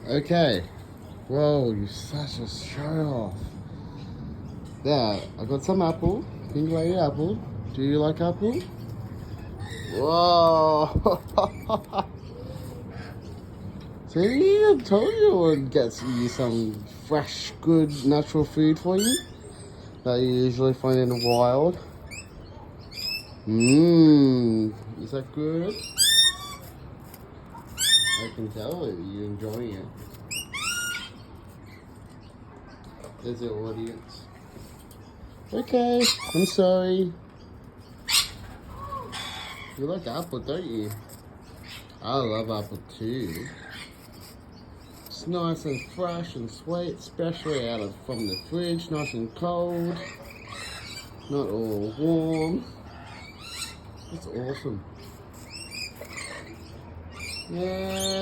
Okay. Whoa, you're such a show off. There, I got some apple. Pink lady apple. Do you like apple? Whoa. See, I told you I would get you some fresh, good, natural food for you that you usually find in the wild. Mmm, is that good? I can tell it. You're enjoying it. There's the audience. Okay, I'm sorry. You like apple, don't you? I love apple too. It's nice and fresh and sweet, especially from the fridge, nice and cold. Not all warm. It's awesome. Yeah.